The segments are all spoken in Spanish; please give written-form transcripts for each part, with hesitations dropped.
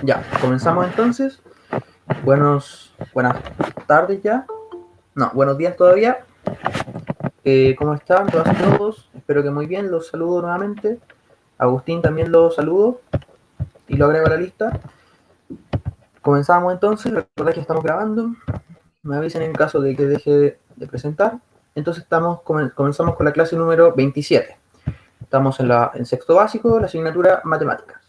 Ya, comenzamos entonces. Buenas tardes ya. No, buenos días todavía. ¿Cómo están todas y todos? Espero que muy bien, los saludo nuevamente. Agustín también los saludo y lo agrego a la lista. Comenzamos entonces, recuerda que estamos grabando. Me avisen en caso de que deje de presentar. Entonces comenzamos con la clase número 27. Estamos en sexto básico, la asignatura Matemáticas.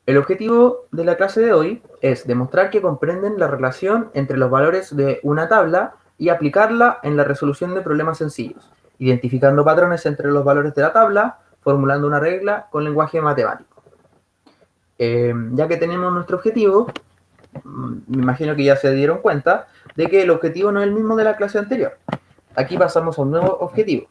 El objetivo de la clase de hoy es demostrar que comprenden la relación entre los valores de una tabla y aplicarla en la resolución de problemas sencillos, identificando patrones entre los valores de la tabla, formulando una regla con lenguaje matemático. Ya que tenemos nuestro objetivo, me imagino que ya se dieron cuenta de que el objetivo no es el mismo de la clase anterior. Aquí pasamos a un nuevo objetivo.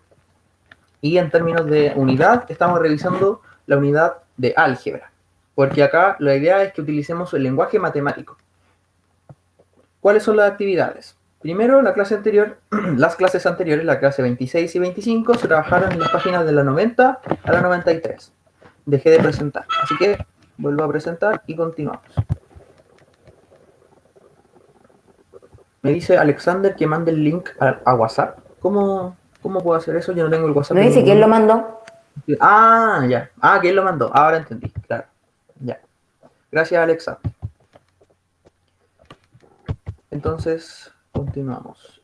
Y en términos de unidad, estamos revisando la unidad de álgebra, porque acá la idea es que utilicemos el lenguaje matemático. ¿Cuáles son las actividades? Primero, las clases anteriores, la clase 26 y 25, se trabajaron en las páginas de la 90 a la 93. Dejé de presentar, así que vuelvo a presentar y continuamos. Me dice Alexander que mande el link a WhatsApp. ¿Cómo puedo hacer eso? Yo no tengo el WhatsApp. ¿No dice quién lo mandó? Ah, ya. Ah, ¿quién lo mandó? Ahora entendí, claro. Ya. Gracias, Alexander. Entonces, continuamos.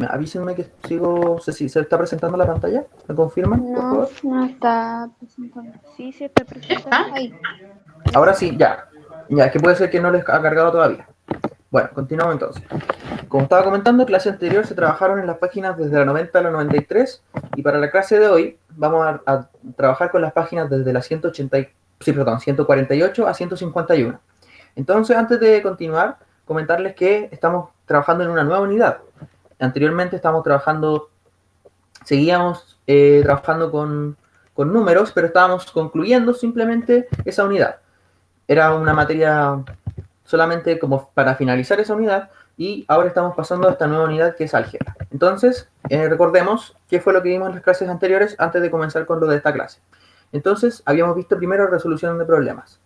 Avísenme que sigo. ¿Se está presentando la pantalla? ¿Me confirman, por favor? No está presentando. Sí, se está presentando ahí. Ahora sí, ya. Ya, es que puede ser que no les ha cargado todavía. Bueno, continuamos entonces. Como estaba comentando, en clase anterior se trabajaron en las páginas desde la 90 a la 93 y para la clase de hoy vamos a trabajar con las páginas desde la 148 a 151. Entonces, antes de continuar, comentarles que estamos trabajando en una nueva unidad. Anteriormente seguíamos trabajando con números, pero estábamos concluyendo simplemente esa unidad. Era una materia solamente como para finalizar esa unidad y ahora estamos pasando a esta nueva unidad que es álgebra. Entonces, recordemos qué fue lo que vimos en las clases anteriores antes de comenzar con lo de esta clase. Entonces, habíamos visto primero resolución de problemas.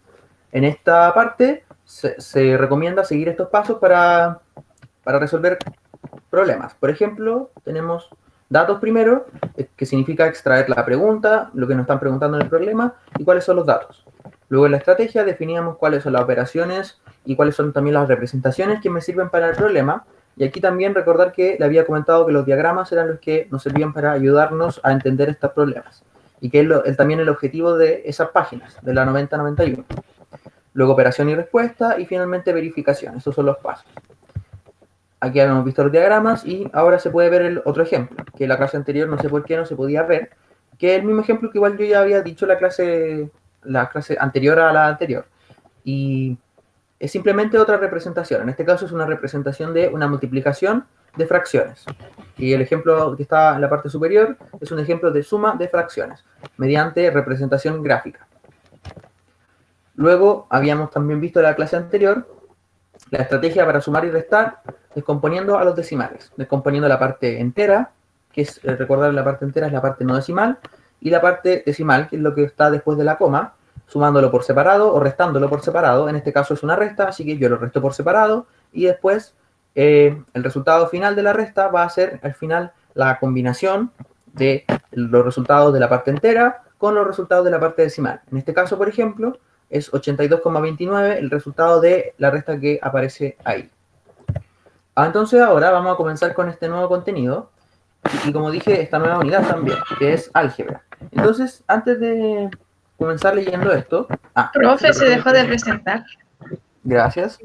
En esta parte se recomienda seguir estos pasos para resolver problemas. Por ejemplo, tenemos datos primero, que significa extraer la pregunta, lo que nos están preguntando en el problema, y cuáles son los datos. Luego en la estrategia definíamos cuáles son las operaciones y cuáles son también las representaciones que me sirven para el problema. Y aquí también recordar que le había comentado que los diagramas eran los que nos servían para ayudarnos a entender estos problemas. Y que es también el objetivo de esas páginas, de la 90-91. Luego operación y respuesta y finalmente verificación. Esos son los pasos. Aquí habíamos visto los diagramas y ahora se puede ver el otro ejemplo, que en la clase anterior no sé por qué no se podía ver, que es el mismo ejemplo que igual yo ya había dicho la clase anterior a la anterior. Y es simplemente otra representación. En este caso es una representación de una multiplicación de fracciones. Y el ejemplo que está en la parte superior es un ejemplo de suma de fracciones, mediante representación gráfica. Luego habíamos también visto en la clase anterior la estrategia para sumar y restar, descomponiendo a los decimales, descomponiendo la parte entera, que es, recordar la parte entera es la parte no decimal, y la parte decimal, que es lo que está después de la coma, sumándolo por separado o restándolo por separado. En este caso es una resta, así que yo lo resto por separado, y después el resultado final de la resta va a ser al final la combinación de los resultados de la parte entera con los resultados de la parte decimal. En este caso, por ejemplo, es 82,29 el resultado de la resta que aparece ahí. Entonces ahora vamos a comenzar con este nuevo contenido y como dije, esta nueva unidad también, que es álgebra. Entonces, antes de comenzar leyendo esto... Profe, se dejó de presentar. Gracias.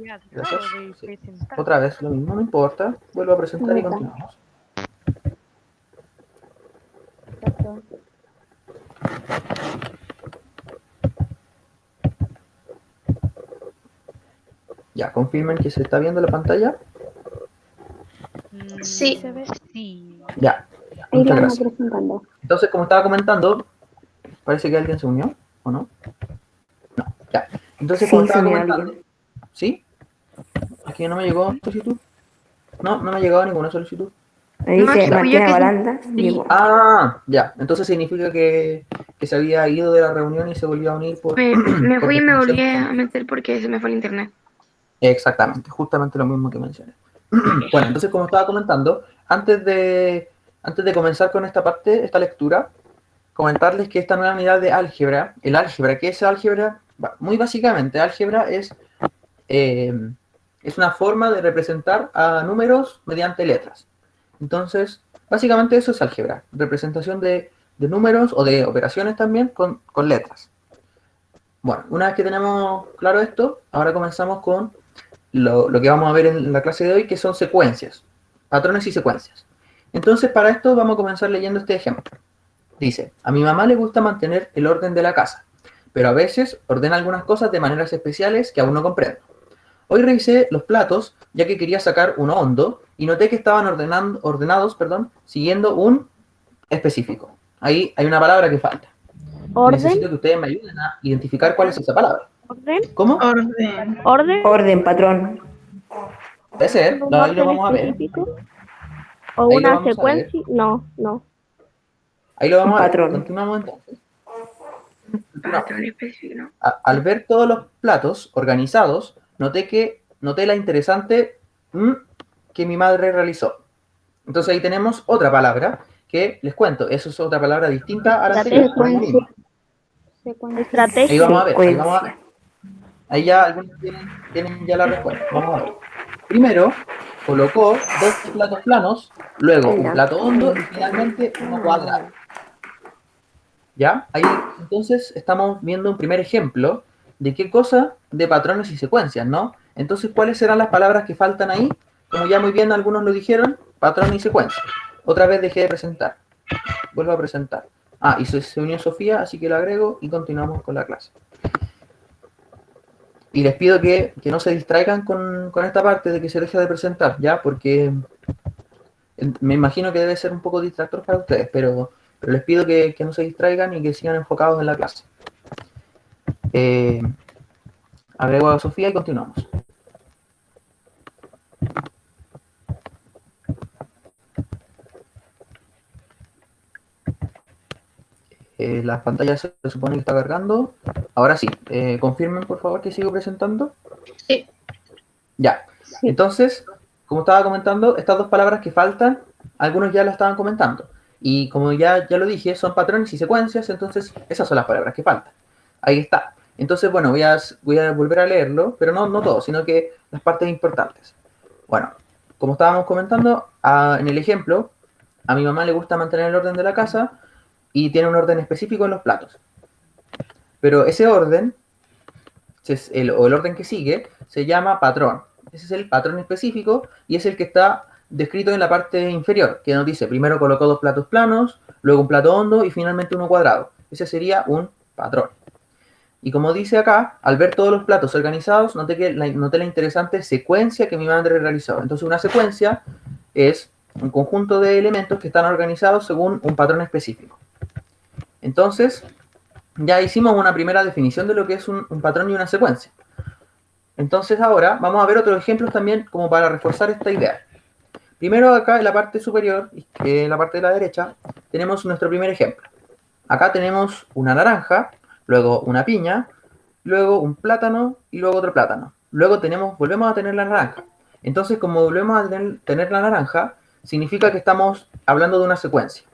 Sí. Otra vez lo mismo, no importa. Vuelvo a presentar y continuamos. Ya, confirmen que se está viendo la pantalla. Sí. Ya, muchas gracias. Entonces, como estaba comentando, parece que alguien se unió, ¿o no? No, ya. Entonces, como estaba comentando... ¿Sí? Aquí no me llegó solicitud. No me ha llegado ninguna solicitud. Ahí dice Martina Baranda. Ah, ya. Entonces significa que que se había ido de la reunión y se volvió a unir por... Me por fui y me volví definición. a meter porque se me fue el internet. Exactamente, justamente lo mismo que mencioné. Bueno, entonces como estaba comentando, antes de comenzar con esta parte, esta lectura, comentarles que esta nueva unidad de álgebra, el álgebra, ¿qué es álgebra? Muy básicamente, álgebra es una forma de representar a números mediante letras. Entonces, básicamente eso es álgebra, representación de números o de operaciones también con letras. Bueno, una vez que tenemos claro esto, ahora comenzamos con lo que vamos a ver en la clase de hoy, que son secuencias, patrones y secuencias. Entonces, para esto vamos a comenzar leyendo este ejemplo. Dice, a mi mamá le gusta mantener el orden de la casa, pero a veces ordena algunas cosas de maneras especiales que aún no comprendo. Hoy revisé los platos, ya que quería sacar uno hondo, y noté que estaban ordenados, siguiendo un específico. Ahí hay una palabra que falta. Necesito Orden, que ustedes me ayuden a identificar cuál es esa palabra. orden, ¿Cómo? Orden. orden, Orden, patrón. Puede ser, un ahí lo orden vamos a ver. específico o Ahí lo una vamos a ver. secuencia. No. Ahí lo vamos Un a ver. patrón. Continuamos entonces. Patrón específico. Al ver todos los platos organizados, noté la interesante que mi madre realizó. Entonces ahí tenemos otra palabra que les cuento. Eso es otra palabra distinta a la anterior. pero es lo mismo. Estrategia. Ahí vamos a ver. Ahí vamos a ver. Secuencia. Ahí ya algunos tienen ya la respuesta. Vamos a ver. Primero, colocó dos platos planos, luego un plato hondo y finalmente uno cuadrado. ¿Ya? Ahí entonces estamos viendo un primer ejemplo de qué cosa, de patrones y secuencias, ¿no? Entonces, ¿cuáles serán las palabras que faltan ahí? Como ya muy bien algunos lo dijeron, patrón y secuencia. Otra vez dejé de presentar. Vuelvo a presentar. Y se unió Sofía, así que la agrego y continuamos con la clase. Y les pido que no se distraigan con esta parte de que se deje de presentar, ¿ya? Porque me imagino que debe ser un poco distractor para ustedes, pero les pido que no se distraigan y que sigan enfocados en la clase. Agrego a Sofía y continuamos. La pantalla se supone que está cargando. Ahora sí, confirmen por favor que sigo presentando. Sí. Ya, entonces, como estaba comentando, estas dos palabras que faltan, algunos ya las estaban comentando. Y como ya lo dije, son patrones y secuencias, entonces esas son las palabras que faltan. Ahí está. Entonces, bueno, voy a volver a leerlo, pero no todo, sino que las partes importantes. Bueno, como estábamos comentando, en el ejemplo, a mi mamá le gusta mantener el orden de la casa y tiene un orden específico en los platos. Pero ese orden, o el orden que sigue, se llama patrón. Ese es el patrón específico y es el que está descrito en la parte inferior, que nos dice, primero colocó dos platos planos, luego un plato hondo y finalmente uno cuadrado. Ese sería un patrón. Y como dice acá, al ver todos los platos organizados, noté la interesante secuencia que mi madre realizó. Entonces una secuencia es un conjunto de elementos que están organizados según un patrón específico. Entonces, ya hicimos una primera definición de lo que es un patrón y una secuencia. Entonces ahora vamos a ver otros ejemplos también como para reforzar esta idea. Primero acá en la parte superior, en la parte de la derecha, tenemos nuestro primer ejemplo. Acá tenemos una naranja, luego una piña, luego un plátano y luego otro plátano. Luego volvemos a tener la naranja. Entonces, como volvemos a tener la naranja, significa que estamos hablando de una secuencia.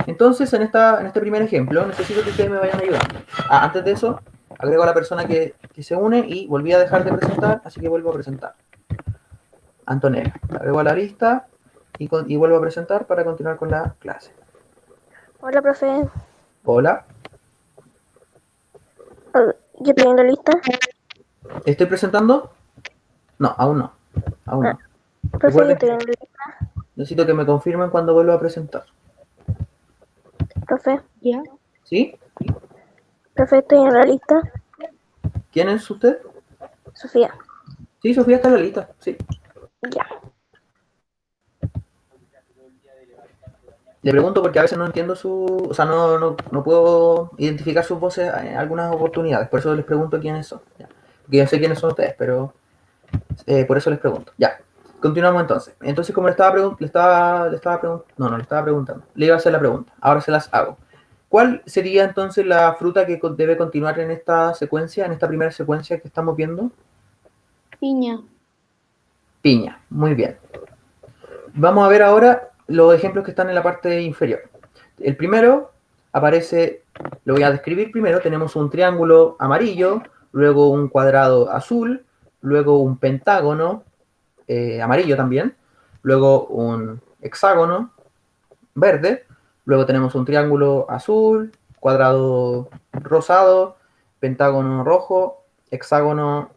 Entonces, en este primer ejemplo, necesito que ustedes me vayan ayudando. Antes de eso, agrego a la persona que se une y volví a dejar de presentar, así que vuelvo a presentar. Antonella. La agrego a la lista y vuelvo a presentar para continuar con la clase. Hola, profe. Hola. ¿Ya tienen la lista? ¿Estoy presentando? No, aún no. Aún no. Profe, Recuerden ¿ya tienen la lista? Necesito que me confirmen cuando vuelva a presentar. Profe, Ya. ¿Sí? profe, estoy en la lista. ¿Quién es usted? Sofía. Sí, Sofía está en la lista. Sí. Ya. Le pregunto porque a veces no entiendo o sea, no puedo identificar sus voces en algunas oportunidades. Por eso les pregunto quiénes son. Ya. Porque yo sé quiénes son ustedes, pero por eso les pregunto. Ya. Continuamos entonces. Entonces, como le estaba preguntando. Le iba a hacer la pregunta. Ahora se las hago. ¿Cuál sería entonces la fruta que debe continuar en esta secuencia, en esta primera secuencia que estamos viendo? Piña. Piña, muy bien. Vamos a ver ahora los ejemplos que están en la parte inferior. El primero aparece, lo voy a describir primero, tenemos un triángulo amarillo, luego un cuadrado azul, luego un pentágono amarillo también, luego un hexágono verde, luego tenemos un triángulo azul, cuadrado rosado, pentágono rojo, hexágono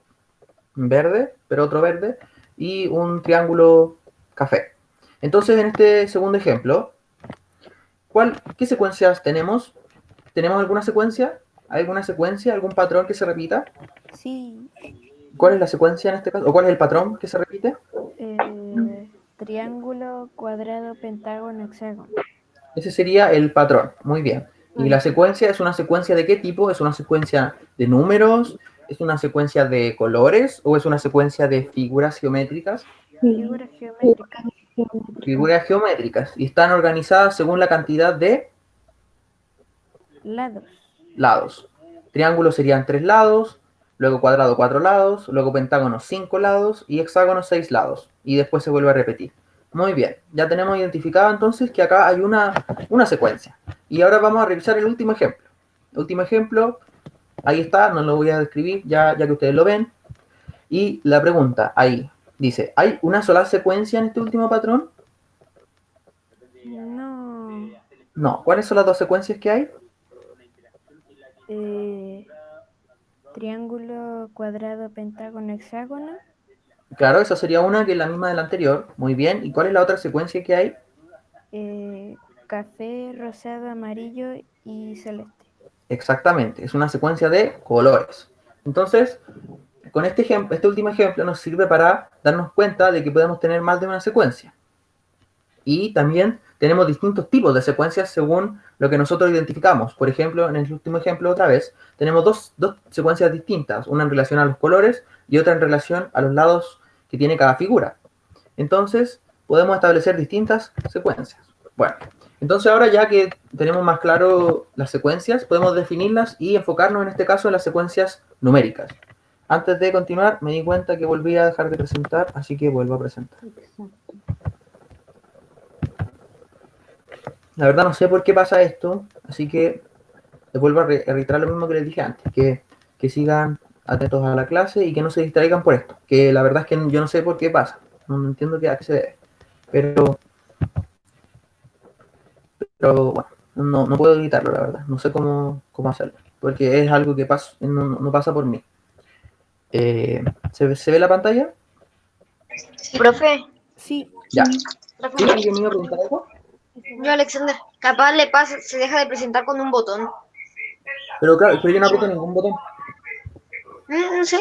verde, pero otro verde, y un triángulo café. Entonces, en este segundo ejemplo, ¿qué secuencias tenemos? ¿Tenemos alguna secuencia? ¿Alguna secuencia? ¿Algún patrón que se repita? Sí. ¿Cuál es la secuencia en este caso? ¿O cuál es el patrón que se repite? Triángulo, cuadrado, pentágono, hexágono. Ese sería el patrón. Muy bien. ¿Y la secuencia es una secuencia de qué tipo? ¿Es una secuencia de números? ¿Es una secuencia de colores? ¿O es una secuencia de figuras geométricas? Figuras geométricas. Figuras geométricas. Y están organizadas según la cantidad de Lados. lados. Triángulo serían 3 lados, luego cuadrado 4 lados, luego pentágono 5 lados y hexágono 6 lados. Y después se vuelve a repetir. Muy bien, ya tenemos identificado entonces que acá hay una secuencia. Y ahora vamos a revisar el último ejemplo. El último ejemplo, ahí está, no lo voy a describir ya que ustedes lo ven. Y la pregunta ahí dice, ¿hay una sola secuencia en este último patrón? No. No, ¿cuáles son las dos secuencias que hay? Triángulo, cuadrado, pentágono, hexágono. Claro, esa sería una que es la misma de la anterior. Muy bien. ¿Y cuál es la otra secuencia que hay? Café, rosado, amarillo y celeste. Exactamente, es una secuencia de colores. Entonces, con este último ejemplo nos sirve para darnos cuenta de que podemos tener más de una secuencia. Y también tenemos distintos tipos de secuencias según lo que nosotros identificamos. Por ejemplo, en el último ejemplo, otra vez, tenemos dos secuencias distintas, una en relación a los colores y otra en relación a los lados que tiene cada figura. Entonces, podemos establecer distintas secuencias. Bueno, entonces ahora ya que tenemos más claro las secuencias, podemos definirlas y enfocarnos en este caso en las secuencias numéricas. Antes de continuar, me di cuenta que volví a dejar de presentar, así que vuelvo a presentar. La verdad no sé por qué pasa esto, así que les vuelvo a reiterar lo mismo que les dije antes, que sigan atentos a la clase y que no se distraigan por esto, que la verdad es que yo no sé por qué pasa, no entiendo a qué se debe, pero bueno, no puedo evitarlo, la verdad, no sé cómo hacerlo, porque es algo que no pasa por mí. ¿Se ve la pantalla? Profe, Sí. Ya. profe, ¿Sí? ¿Alguien me iba a preguntar algo? yo Alexander, capaz le pasa, se deja de presentar con un botón. Pero claro, pero yo no aprieto ningún botón. No sé.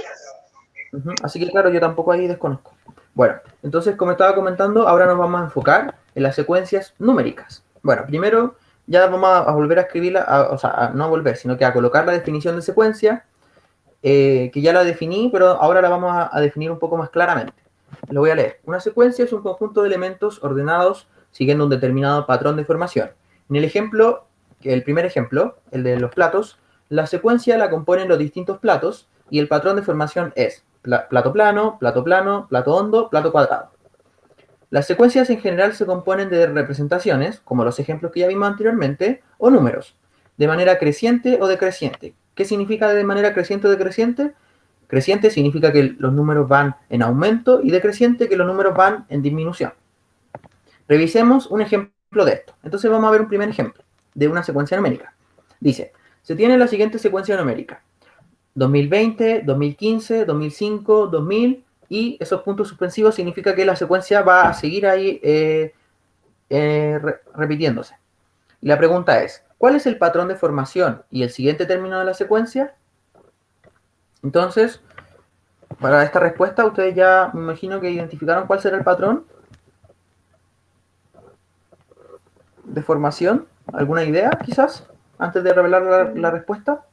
Así que claro, yo tampoco ahí desconozco. Bueno, entonces como estaba comentando, ahora nos vamos a enfocar en las secuencias numéricas. Bueno, primero ya vamos a volver a escribirla, o sea, no a volver, sino que a colocar la definición de secuencia, que ya la definí, pero ahora la vamos a definir un poco más claramente. Lo voy a leer. Una secuencia es un conjunto de elementos ordenados siguiendo un determinado patrón de formación. En el ejemplo, el primer ejemplo, el de los platos, la secuencia la componen los distintos platos y el patrón de formación es plato plano, plato hondo, plato cuadrado. Las secuencias en general se componen de representaciones, como los ejemplos que ya vimos anteriormente, o números, de manera creciente o decreciente. ¿Qué significa de manera creciente o decreciente? Creciente significa que los números van en aumento y decreciente que los números van en disminución. Revisemos un ejemplo de esto. Entonces vamos a ver un primer ejemplo de una secuencia numérica. Dice, se tiene la siguiente secuencia numérica. 2020, 2015, 2005, 2000 y esos puntos suspensivos significa que la secuencia va a seguir ahí repitiéndose. Y la pregunta es, ¿cuál es el patrón de formación y el siguiente término de la secuencia? Entonces, para esta respuesta, ustedes ya me imagino que identificaron cuál será el patrón de formación. ¿Alguna idea, quizás, antes de revelar la respuesta?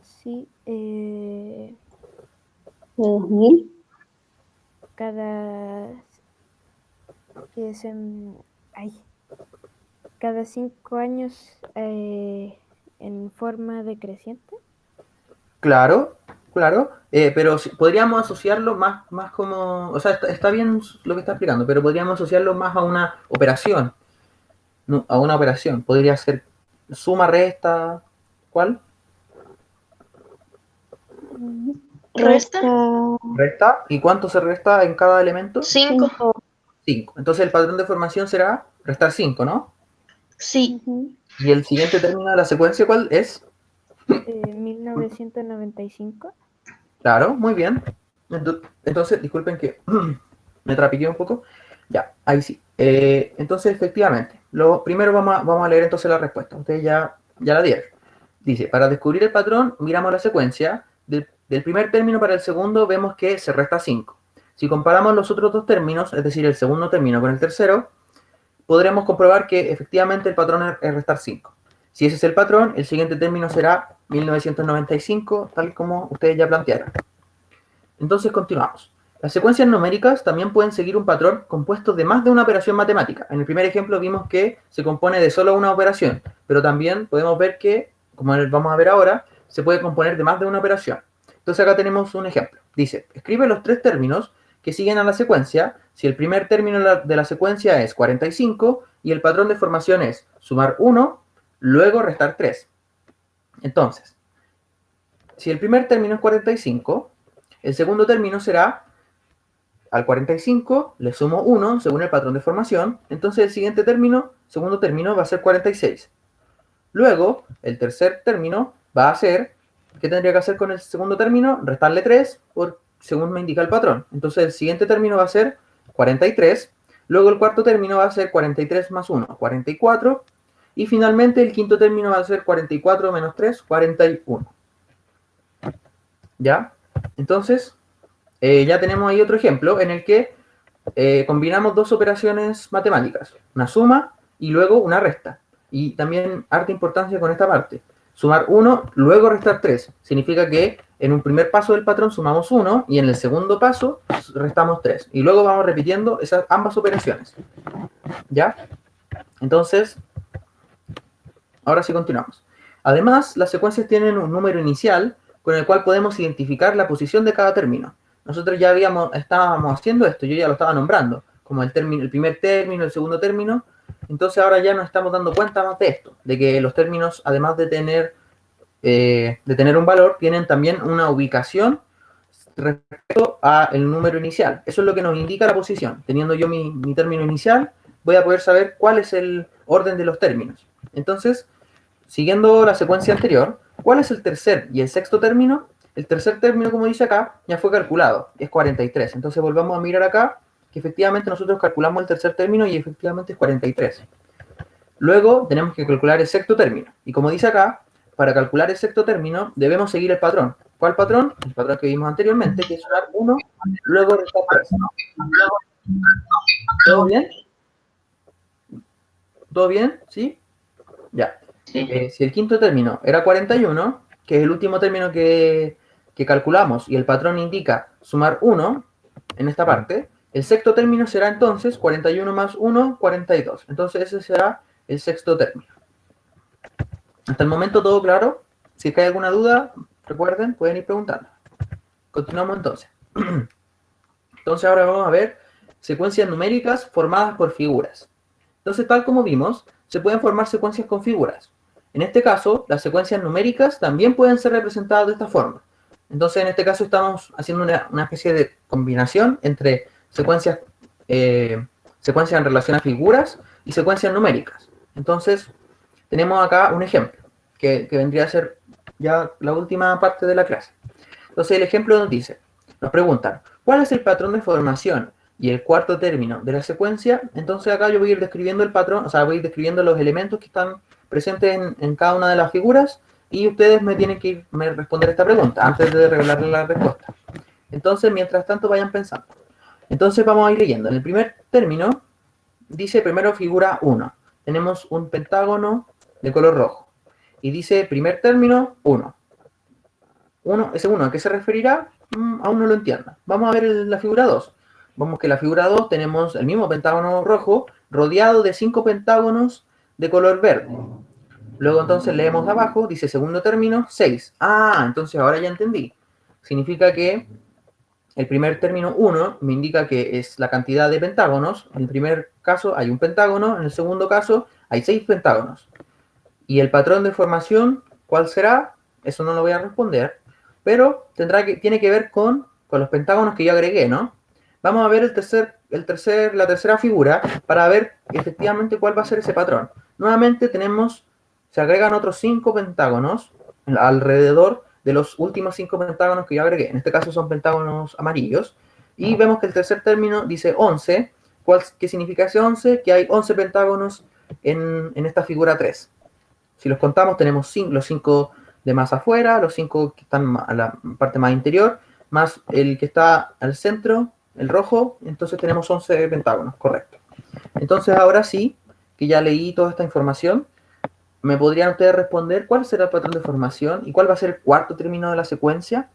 Sí. ¿De 2000? Cada... ay. cada 5 años en forma decreciente. Claro, claro, pero podríamos asociarlo más como, o sea, está bien lo que está explicando, pero podríamos asociarlo más a una operación, no, a una operación. Podría ser suma, resta, ¿cuál? Resta. Resta. ¿Y cuánto se resta en cada elemento? 5. 5. Entonces el patrón de formación será restar 5, ¿no? Sí. Y el siguiente término de la secuencia, ¿cuál es? 1995. Claro, muy bien. Entonces, disculpen que me trapiqué un poco. Ya, ahí sí. Entonces, efectivamente, primero vamos a leer entonces la respuesta. Ustedes ya la dieron. Dice, para descubrir el patrón, miramos la secuencia. Del primer término para el segundo, vemos que se resta 5. Si comparamos los otros dos términos, es decir, el segundo término con el tercero, podremos comprobar que efectivamente el patrón es restar 5. Si ese es el patrón, el siguiente término será 1995, tal como ustedes ya plantearon. Entonces continuamos. Las secuencias numéricas también pueden seguir un patrón compuesto de más de una operación matemática. En el primer ejemplo vimos que se compone de solo una operación, pero también podemos ver que, como vamos a ver ahora, se puede componer de más de una operación. Entonces acá tenemos un ejemplo. Dice, escribe los 3 términos que siguen a la secuencia si el primer término de la secuencia es 45 y el patrón de formación es sumar 1, luego restar 3. Entonces, si el primer término es 45, el segundo término será, al 45 le sumo 1 según el patrón de formación, entonces el siguiente término, segundo término, va a ser 46. Luego, el tercer término va a ser, ¿qué tendría que hacer con el segundo término? Restarle 3, según me indica el patrón. Entonces el siguiente término va a ser 43, luego el cuarto término va a ser 43 más 1, 44, y finalmente el quinto término va a ser 44 menos 3, 41. ¿Ya? Entonces, ya tenemos ahí otro ejemplo en el que combinamos dos operaciones matemáticas, una suma y luego una resta. Y también harta importancia con esta parte. Sumar 1, luego restar 3. Significa que en un primer paso del patrón sumamos 1 y en el segundo paso restamos 3. Y luego vamos repitiendo ambas operaciones. ¿Ya? Entonces, ahora sí continuamos. Además, las secuencias tienen un número inicial con el cual podemos identificar la posición de cada término. Nosotros ya estábamos haciendo esto, yo ya lo estaba nombrando, como el primer término, el segundo término. Entonces ahora ya nos estamos dando cuenta más de esto, de que los términos, además de tener un valor, tienen también una ubicación respecto al número inicial. Eso es lo que nos indica la posición. Teniendo yo mi término inicial, voy a poder saber cuál es el orden de los términos. Entonces, siguiendo la secuencia anterior, ¿cuál es el tercer y el sexto término? El tercer término, como dice acá, ya fue calculado, es 43. Entonces volvamos a mirar acá, que efectivamente nosotros calculamos el tercer término y efectivamente es 43. Luego tenemos que calcular el sexto término. Y como dice acá, para calcular el sexto término debemos seguir el patrón. ¿Cuál patrón? El patrón que vimos anteriormente, que es sumar 1, luego restar 3. ¿Todo bien? ¿Todo bien? ¿Sí? Ya. Sí. Si el quinto término era 41, que es el último término que calculamos, y el patrón indica sumar 1 en esta parte, el sexto término será entonces 41 más 1, 42. Entonces ese será el sexto término. Hasta el momento todo claro. Si hay alguna duda, recuerden, pueden ir preguntando. Continuamos entonces. Entonces ahora vamos a ver secuencias numéricas formadas por figuras. Entonces, tal como vimos, se pueden formar secuencias con figuras. En este caso, las secuencias numéricas también pueden ser representadas de esta forma. Entonces, en este caso estamos haciendo una especie de combinación entre secuencias en relación a figuras y secuencias numéricas. Entonces, tenemos acá un ejemplo, que vendría a ser ya la última parte de la clase. Entonces, el ejemplo nos preguntan, ¿cuál es el patrón de formación y el cuarto término de la secuencia? Entonces acá yo voy a ir describiendo el patrón, o sea, voy a ir describiendo los elementos que están presentes en cada una de las figuras y ustedes me tienen que responder esta pregunta antes de revelarles la respuesta. Entonces, mientras tanto, vayan pensando. Entonces vamos a ir leyendo. En el primer término, dice primero figura 1. Tenemos un pentágono de color rojo. Y dice primer término 1. Ese 1, ¿a qué se referirá? Aún no lo entiendo. Vamos a ver la figura 2. Vemos que en la figura 2 tenemos el mismo pentágono rojo rodeado de 5 pentágonos de color verde. Luego entonces leemos abajo, dice segundo término, 6. Ah, entonces ahora ya entendí. Significa que el primer término 1 me indica que es la cantidad de pentágonos. En el primer caso hay un pentágono, en el segundo caso hay 6 pentágonos. Y el patrón de formación, ¿cuál será? Eso no lo voy a responder, pero tiene que ver con los pentágonos que yo agregué, ¿no? Vamos a ver la tercera figura para ver efectivamente cuál va a ser ese patrón. Nuevamente se agregan otros 5 pentágonos alrededor de los últimos 5 pentágonos que yo agregué. En este caso son pentágonos amarillos. Y vemos que el tercer término dice 11. ¿Qué significa ese 11? Que hay 11 pentágonos en esta figura 3. Si los contamos, tenemos los 5 de más afuera, los 5 que están a la parte más interior, más el que está al centro, el rojo, entonces tenemos 11 pentágonos, correcto. Entonces ahora sí, que ya leí toda esta información, ¿me podrían ustedes responder cuál será el patrón de formación y cuál va a ser el cuarto término de la secuencia?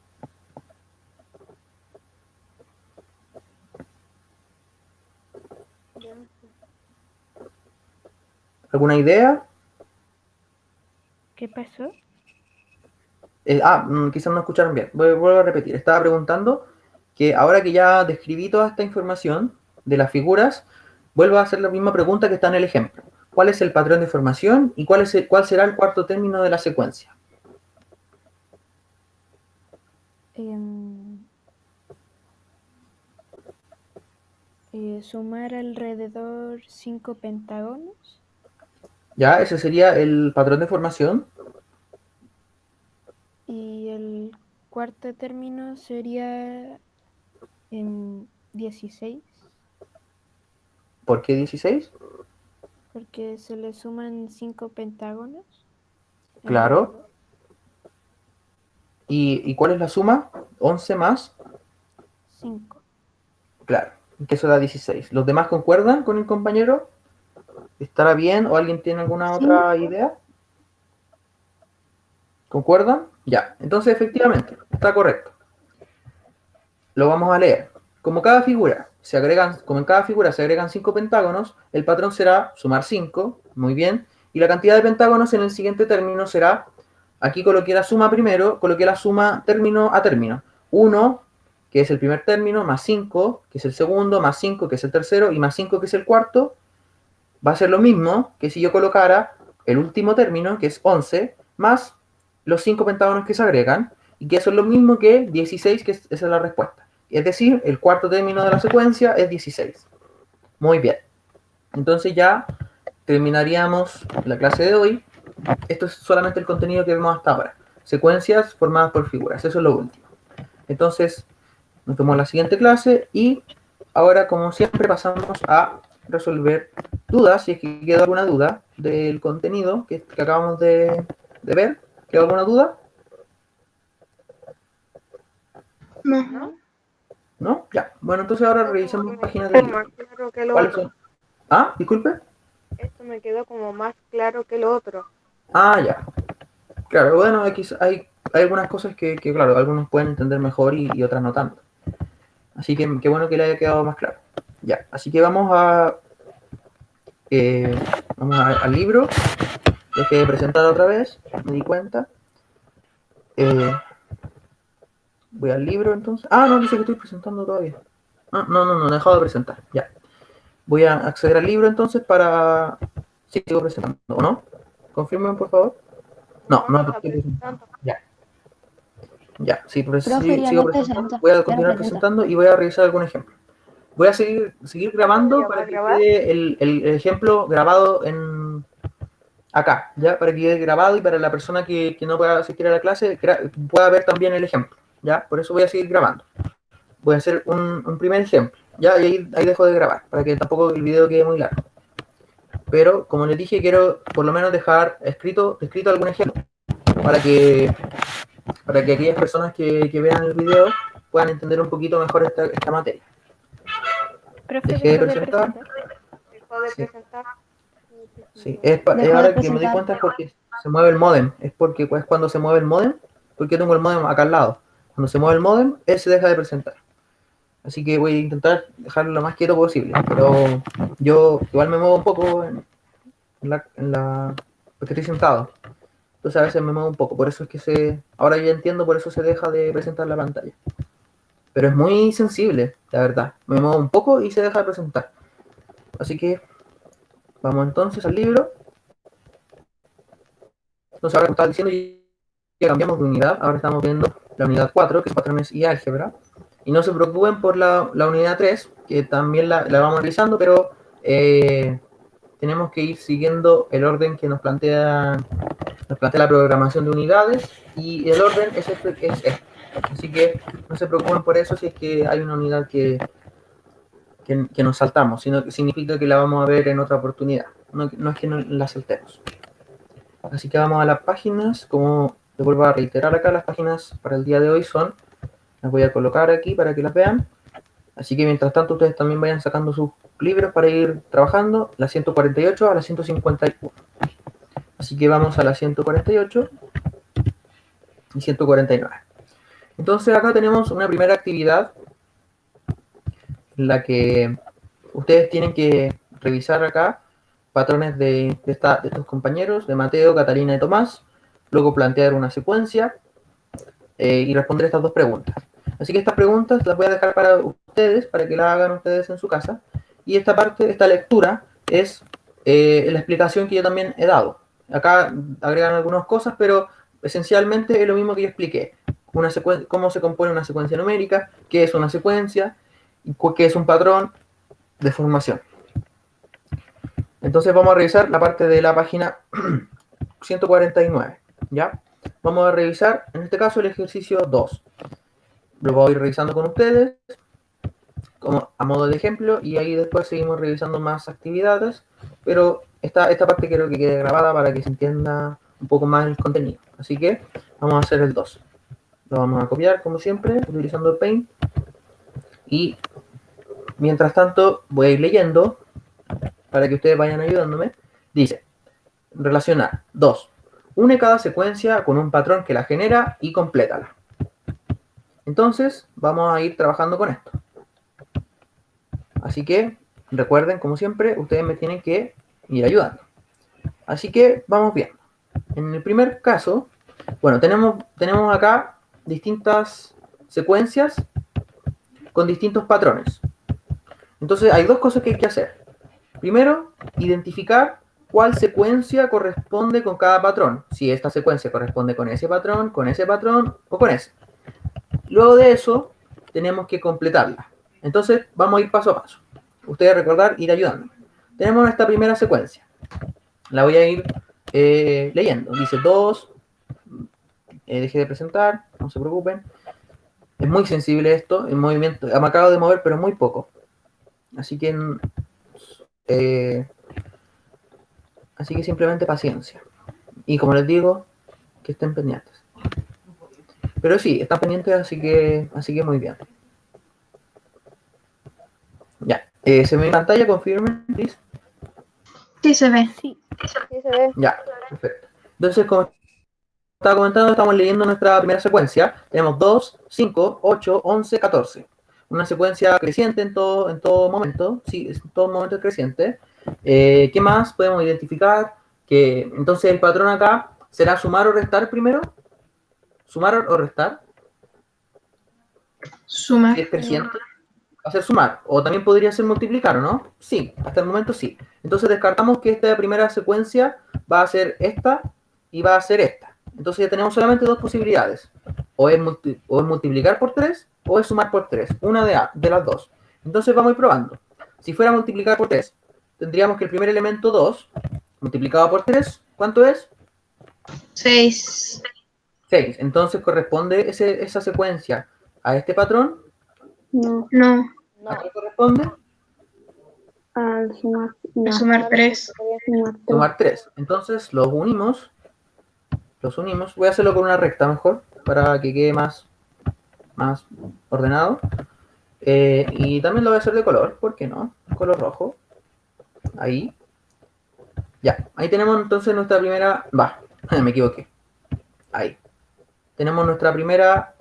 ¿Alguna idea? ¿Qué pasó? Quizás no escucharon bien. Vuelvo a repetir. Estaba preguntando que ahora que ya describí toda esta información de las figuras, vuelvo a hacer la misma pregunta que está en el ejemplo. ¿Cuál es el patrón de formación y cuál será el cuarto término de la secuencia? Sumar alrededor 5 pentágonos. Ya, ese sería el patrón de formación. Y el cuarto término sería 16, ¿Por qué 16? porque se le suman 5 pentágonos. Claro. ¿Y cuál es la suma? 11 más. 5. Claro, que eso da 16. ¿Los demás concuerdan con el compañero? ¿Estará bien o alguien tiene alguna otra idea? ¿Concuerdan? Ya, entonces efectivamente, está correcto. Lo vamos a leer. Como en cada figura se agregan 5 pentágonos, el patrón será sumar 5, muy bien, y la cantidad de pentágonos en el siguiente término será, aquí coloqué la suma primero, coloqué la suma término a término. 1, que es el primer término, más 5, que es el segundo, más 5, que es el tercero, y más 5, que es el cuarto, va a ser lo mismo que si yo colocara el último término, que es 11, más los 5 pentágonos que se agregan, y que eso es lo mismo que 16, que esa es la respuesta. Es decir, el cuarto término de la secuencia es 16. Muy bien. Entonces ya terminaríamos la clase de hoy. Esto es solamente el contenido que vemos hasta ahora. Secuencias formadas por figuras. Eso es lo último. Entonces, nos vemos en la siguiente clase y ahora, como siempre, pasamos a resolver dudas. Si es que queda alguna duda del contenido que acabamos de ver. ¿Queda alguna duda? No. ¿No? Ya. Bueno, entonces ahora revisamos páginas de libro. Más claro que lo ¿Cuáles otro. son? Ah, disculpe. Esto me quedó como más claro que lo otro. Ah, ya. Claro, bueno, hay algunas cosas que, claro, algunos pueden entender mejor y otras no tanto. Así que qué bueno que le haya quedado más claro. Ya, así que vamos al libro. Dejé de presentar otra vez, me di cuenta. Voy al libro entonces. Ah, no, dice que estoy presentando todavía. Ah, no, he dejado de presentar. Ya. Voy a acceder al libro entonces para... Sí, sigo presentando, ¿o no? Confirmen, por favor. No, está estoy presentando. presentando. Ya. Ya, sí, Profe, ya sigo no presentando. presenta, Voy a ya no continuar presenta. presentando y voy a revisar algún ejemplo. Voy a seguir grabando ¿Ya va para a que grabar? quede el ejemplo grabado acá, ¿ya? Para que quede grabado y para la persona que no pueda asistir a la clase pueda ver también el ejemplo, ¿ya? Por eso voy a seguir grabando. Voy a hacer un primer ejemplo, ¿ya? Y ahí dejo de grabar, para que tampoco el video quede muy largo. Pero, como les dije, quiero por lo menos dejar escrito algún ejemplo, para que aquellas personas que vean el video puedan entender un poquito mejor esta materia. Profe, Dejé de ¿dejó de presentar. presentar? Dejó de Sí. presentar. Sí, Dejó de ahora que me di presentar. cuenta es porque se mueve el módem. Es porque es cuando se mueve el módem, porque yo tengo el módem acá al lado. Cuando se mueve el módem, él se deja de presentar. Así que voy a intentar dejarlo lo más quieto posible. Pero yo igual me muevo un poco porque estoy sentado. Entonces a veces me muevo un poco, por eso es que ahora ya entiendo, por eso se deja de presentar la pantalla. Pero es muy sensible, la verdad. Me muevo un poco y se deja de presentar. Así que vamos entonces al libro. Entonces ahora como estaba diciendo, ya cambiamos de unidad. Ahora estamos viendo la unidad 4, que es patrones y álgebra. Y no se preocupen por la unidad 3, que también la vamos revisando, pero tenemos que ir siguiendo el orden que nos plantea la programación de unidades, y el orden es este. Así que no se preocupen por eso si es que hay una unidad que nos saltamos, sino que significa que la vamos a ver en otra oportunidad. No es que no la saltemos. Así que vamos a las páginas. Como te vuelvo a reiterar acá, las páginas para el día de hoy son, las voy a colocar aquí para que las vean. Así que mientras tanto ustedes también vayan sacando sus libros para ir trabajando, la 148 a la 151. Así que vamos a la 148 y 149. Entonces acá tenemos una primera actividad en la que ustedes tienen que revisar acá patrones de estos compañeros, de Mateo, Catalina y Tomás, luego plantear una secuencia y responder estas dos preguntas. Así que estas preguntas las voy a dejar para ustedes, para que las hagan ustedes en su casa, y esta parte, esta lectura, es la explicación que yo también he dado. Acá agregan algunas cosas, pero esencialmente es lo mismo que yo expliqué. Cómo se compone una secuencia numérica, qué es una secuencia, qué es un patrón de formación. Entonces vamos a revisar la parte de la página 149, ¿ya? Vamos a revisar, en este caso, el ejercicio 2. Lo voy a ir revisando con ustedes, como a modo de ejemplo, y ahí después seguimos revisando más actividades, pero esta parte quiero que quede grabada para que se entienda un poco más el contenido. Así que vamos a hacer el 2. Lo vamos a copiar, como siempre, utilizando el Paint. Y mientras tanto, voy a ir leyendo para que ustedes vayan ayudándome. Dice, relacionar. 2. Une cada secuencia con un patrón que la genera y complétala. Entonces, vamos a ir trabajando con esto. Así que, recuerden, como siempre, ustedes me tienen que ir ayudando. Así que, vamos viendo. En el primer caso, bueno, tenemos acá distintas secuencias con distintos patrones. Entonces, hay dos cosas que hay que hacer. Primero, identificar cuál secuencia corresponde con cada patrón. Si esta secuencia corresponde con ese patrón o con ese. Luego de eso, tenemos que completarla. Entonces, vamos a ir paso a paso. Ustedes recordar, ir ayudando. Tenemos nuestra primera secuencia. La voy a ir leyendo. Dice 2. Dejé de presentar, no se preocupen. Es muy sensible esto, el movimiento. Me acabo de mover, pero muy poco. Así que simplemente paciencia. Y como les digo, que estén pendientes. Pero sí, están pendientes, así que muy bien. Ya. ¿Se ve en pantalla? Confirmen, please. Sí, se ve. Sí. Sí se ve. Ya, perfecto. Entonces, como estaba comentando, estamos leyendo nuestra primera secuencia. Tenemos 2, 5, 8, 11, 14. Una secuencia creciente en todo momento. Sí, en todo momento es creciente. ¿Qué más podemos identificar? Que entonces el patrón acá será sumar o restar primero. ¿Sumar o restar? Suma. Si es creciente, va a ser sumar. O también podría ser multiplicar, ¿o no? Sí, hasta el momento sí. Entonces descartamos que esta primera secuencia va a ser esta y va a ser esta. Entonces ya tenemos solamente dos posibilidades. O es multiplicar por 3 o es sumar por 3. Una de las dos. Entonces vamos a ir probando. Si fuera multiplicar por 3, tendríamos que el primer elemento 2 multiplicado por 3, ¿cuánto es? 6. 6. Entonces corresponde esa secuencia a este patrón. No. ¿A qué corresponde? Al sumar. No. Sumar 3. Sumar 3. Entonces los unimos. Voy a hacerlo con una recta mejor, para que quede más ordenado. Y también lo voy a hacer de color, ¿por qué no? Color rojo. Ahí. Ya, ahí tenemos entonces nuestra primera... me equivoqué. Ahí. Tenemos nuestra primera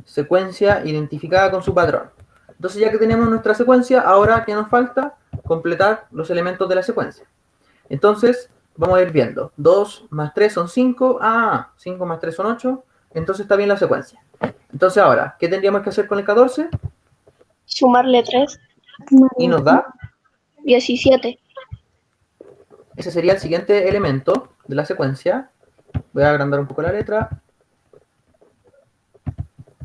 secuencia identificada con su patrón. Entonces ya que tenemos nuestra secuencia, ahora ¿qué nos falta? Completar los elementos de la secuencia. Entonces, vamos a ir viendo. 2 más 3 son 5. 5 más 3 son 8. Entonces está bien la secuencia. Entonces ahora, ¿qué tendríamos que hacer con el 14? Sumarle 3, Y nos da, 17. ese sería el siguiente elemento de la secuencia. Voy a agrandar un poco la letra.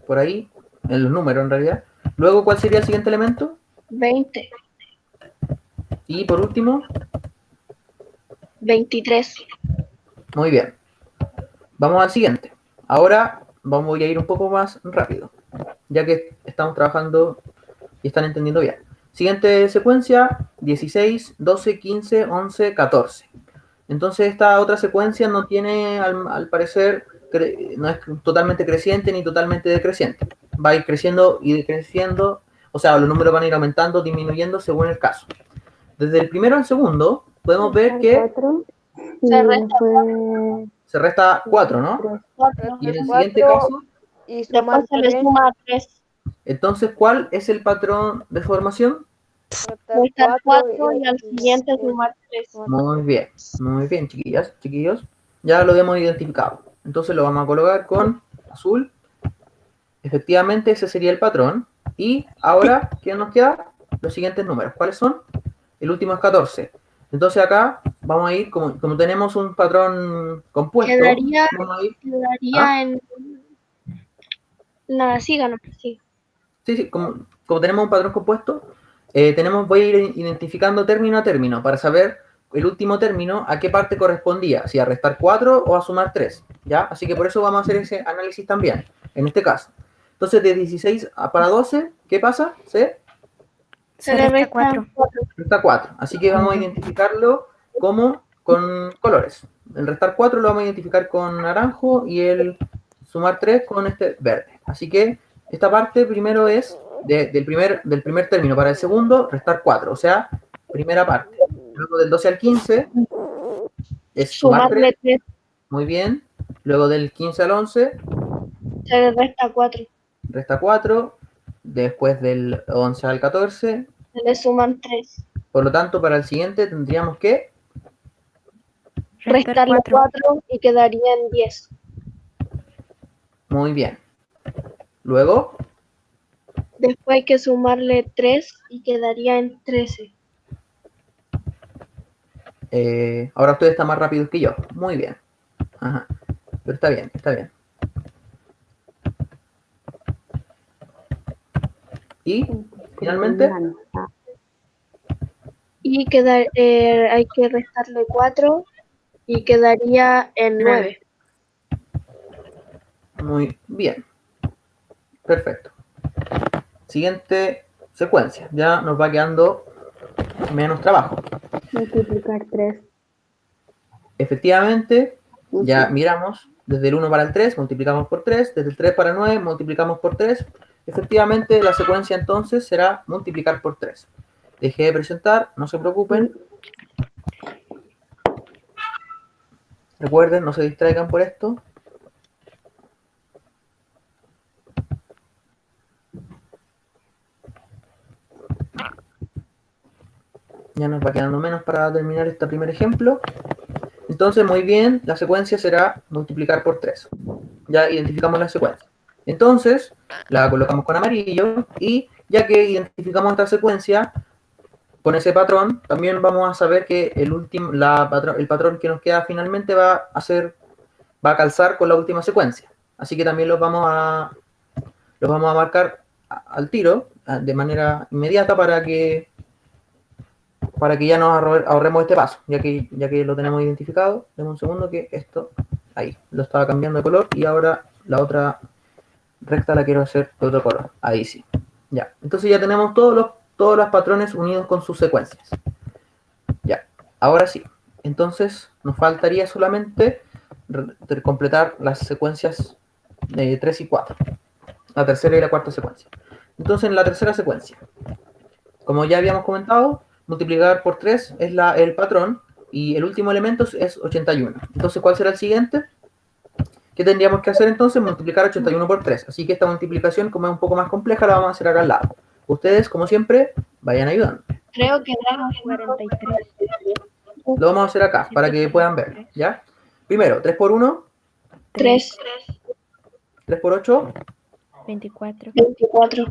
Por ahí, en los números en realidad. Luego, ¿cuál sería el siguiente elemento? 20. Y por último, 23. muy bien. Vamos al siguiente. Ahora voy a ir un poco más rápido, ya que estamos trabajando y están entendiendo bien. Siguiente secuencia, 16, 12, 15, 11, 14. Entonces esta otra secuencia no tiene, al parecer, no es totalmente creciente ni totalmente decreciente. Va a ir creciendo y decreciendo, o sea, los números van a ir aumentando, disminuyendo según el caso. Desde el primero al segundo, podemos ver que se resta 4, ¿no? 4. Y en el siguiente caso, Y sumar Después se le 3, suma 3. entonces, ¿cuál es el patrón de formación? Restar 4 y al siguiente sumar 3. Muy bien, chiquillas, chiquillos. Ya lo hemos identificado. Entonces lo vamos a colocar con azul. Efectivamente, ese sería el patrón. Y ahora, ¿qué nos queda? Los siguientes números. ¿Cuáles son? El último es 14. Entonces acá vamos a ir, como tenemos un patrón compuesto, Quedaría vamos a ir, en... Nada, síganos. Sí. sí, como tenemos un patrón compuesto, voy a ir identificando término a término para saber el último término a qué parte correspondía, si a restar 4 o a sumar 3, ¿ya? Así que por eso vamos a hacer ese análisis también, en este caso. Entonces, de 16 para 12, ¿qué pasa? Se le resta 4. Resta 4. Así que vamos a identificarlo como con colores. El restar 4 lo vamos a identificar con naranjo y el sumar 3 con este verde. Así que esta parte primero es del primer término para el segundo, restar 4. O sea, primera parte. Luego del 12 al 15 es sumar 3. 3. Muy bien. Luego del 15 al 11 Se le resta 4. resta 4. Después del 11 al 14 Se le suman 3. por lo tanto, para el siguiente tendríamos que Restarle 4 y quedaría en 10. muy bien. Luego, Después hay que sumarle 3 y quedaría en 13. ahora ustedes están más rápidos que yo. Muy bien. Ajá. Pero está bien, está bien. Y, finalmente, Y hay que restarle 4 y quedaría en 9. muy bien. Perfecto. Siguiente secuencia. Ya nos va quedando menos trabajo. Multiplicar 3. Efectivamente, ya miramos desde el 1 para el 3, multiplicamos por 3, desde el 3 para el 9, multiplicamos por 3. Efectivamente, la secuencia entonces será multiplicar por 3. Dejé de presentar, no se preocupen. Recuerden, no se distraigan por esto. Ya nos va quedando menos para terminar este primer ejemplo. Entonces, muy bien, la secuencia será multiplicar por 3. Ya identificamos la secuencia. Entonces, la colocamos con amarillo y ya que identificamos esta secuencia con ese patrón, también vamos a saber que el patrón que nos queda finalmente va a calzar con la última secuencia. Así que también los vamos a marcar al tiro, de manera inmediata, para que ya nos ahorremos este paso, ya que lo tenemos identificado. Deme un segundo que esto, ahí, lo estaba cambiando de color y ahora la otra recta la quiero hacer de otro color. Ahí sí. Ya. Entonces ya tenemos todos los patrones unidos con sus secuencias. Ya. Ahora sí. Entonces nos faltaría solamente completar las secuencias de 3 y 4. La tercera y la cuarta secuencia. Entonces en la tercera secuencia, como ya habíamos comentado, multiplicar por 3 es el patrón y el último elemento es 81. Entonces, ¿cuál será el siguiente? ¿Qué tendríamos que hacer entonces? Multiplicar 81 por 3. Así que esta multiplicación, como es un poco más compleja, la vamos a hacer acá al lado. Ustedes, como siempre, vayan ayudando. Creo que 43. Lo vamos a hacer acá, para que puedan ver, ¿ya? Primero, 3 por 1, 3, 3 por 8. 24. 24,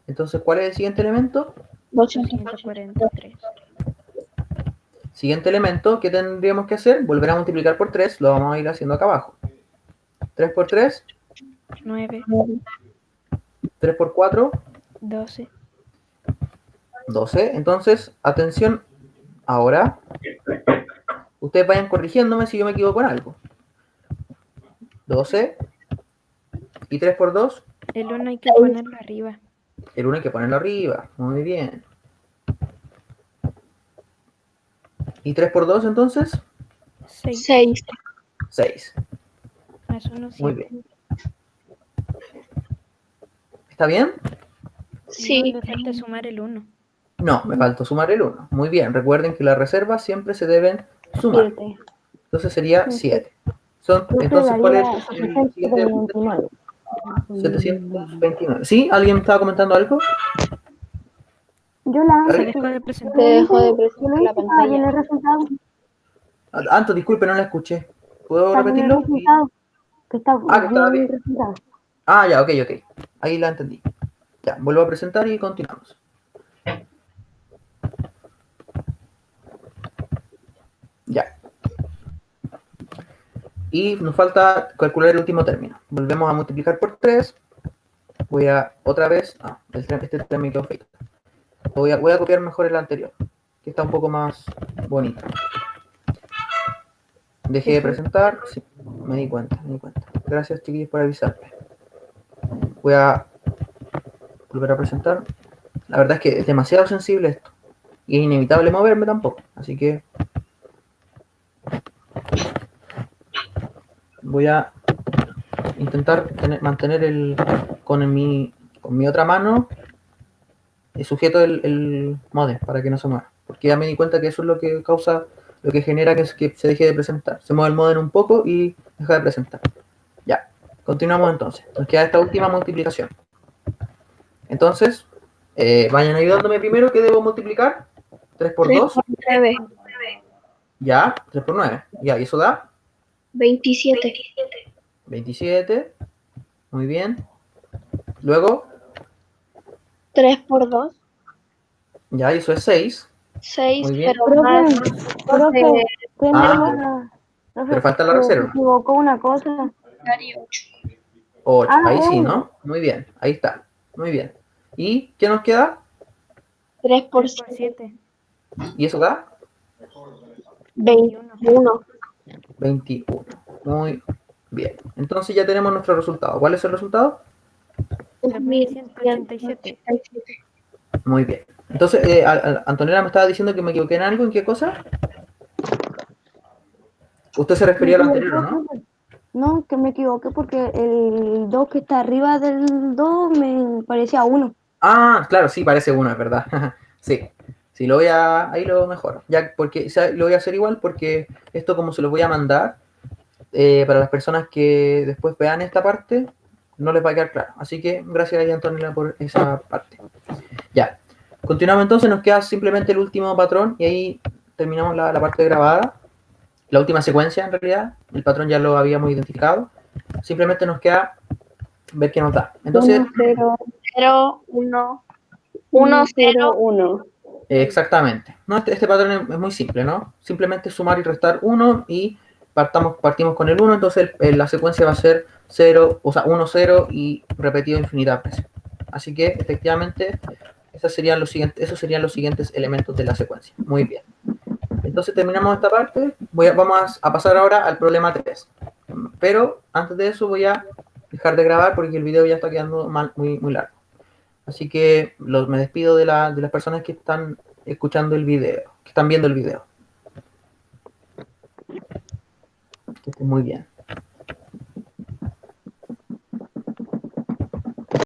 Entonces, ¿cuál es el siguiente elemento? 243. Siguiente elemento que tendríamos que hacer, volver a multiplicar por 3, lo vamos a ir haciendo acá abajo. 3 por 3, 9. 3 por 4, 12. 12. Entonces, atención, ahora, ustedes vayan corrigiéndome si yo me equivoco en algo. 12 y 3 por 2, El 1 hay que ponerlo arriba. el 1 hay que ponerlo arriba. Muy bien. ¿Y 3 por 2 entonces? 6. 6, 6. Más 1, 7. Muy bien. ¿Está bien? sí, No, le falta sumar el 1. No, me faltó sumar el 1. Muy bien. Recuerden que las reservas siempre se deben sumar. 7. Entonces sería 7. Entonces, ¿cuál es el siguiente? 729. ¿Sí? ¿Alguien estaba comentando algo? Yo la Se ¿Alguien? dejó de presentar. se dejó de presentar la bien pantalla. el resultado. Anto, disculpe, no la escuché. ¿Puedo Está bien el repetirlo? resultado. Que está Ah, que estaba bien bien. el resultado. Ah, ya, ok. Ahí la entendí. Ya, vuelvo a presentar y continuamos. Ya. Y nos falta calcular el último término. Volvemos a multiplicar por 3. Voy a, otra vez, este término quedó feito. Voy a copiar mejor el anterior, que está un poco más bonito. Dejé de presentar. Sí, me di cuenta. Gracias, chiquillos, por avisarme. Voy a volver a presentar. La verdad es que es demasiado sensible esto. Y es inevitable moverme tampoco. Así que voy a intentar mantener con mi otra mano sujeto el modem para que no se mueva. Porque ya me di cuenta que eso es lo que causa, lo que genera que se deje de presentar. Se mueve el modem un poco y deja de presentar. Ya, continuamos entonces. Nos queda esta última multiplicación. Entonces, vayan ayudándome primero. ¿Qué debo multiplicar? 3 por 3 2. por 9, Ya, 3 por 9. Ya, y eso da 27, 27. Muy bien. Luego, 3 por 2, ya, y eso es 6. 6, Muy bien. pero más Profe, ¿qué Ah, pero falta la reserva. Se equivocó una cosa. 8. 8. Ah, Ahí sí, bueno. ¿no? Muy bien. Ahí está. Muy bien. ¿Y qué nos queda? 3 por 3 por 7. ¿Y eso da? 21, 21. Muy bien. Entonces ya tenemos nuestro resultado. ¿Cuál es el resultado? 3187. Muy bien. Entonces, Antonella me estaba diciendo que me equivoqué en algo. ¿En qué cosa? Usted se refería a lo anterior, ¿no? No, que me equivoqué porque el 2 que está arriba del 2 me parecía 1. Ah, claro, sí, parece 1, es verdad. Sí. Sí, ahí lo mejoro. Ya, porque lo voy a hacer igual porque esto como se lo voy a mandar para las personas que después vean esta parte, no les va a quedar claro. Así que gracias a Antonella por esa parte. Ya. Continuamos entonces, nos queda simplemente el último patrón y ahí terminamos la parte grabada. La última secuencia en realidad, el patrón ya lo habíamos identificado. Simplemente nos queda ver qué nos da. Entonces, 0, 0, 1, 1, 0, 1. exactamente. No, este patrón es muy simple, ¿no? Simplemente sumar y restar 1 y partimos con el 1, entonces la secuencia va a ser 0, o sea, 1, 0 y repetido infinitas veces. Así que, efectivamente, esos serían los siguientes elementos de la secuencia. Muy bien. Entonces terminamos esta parte. Vamos a pasar ahora al problema 3. Pero antes de eso voy a dejar de grabar porque el video ya está quedando muy largo. Así que me despido de las personas que están escuchando el video, que están viendo el video. Que estén muy bien.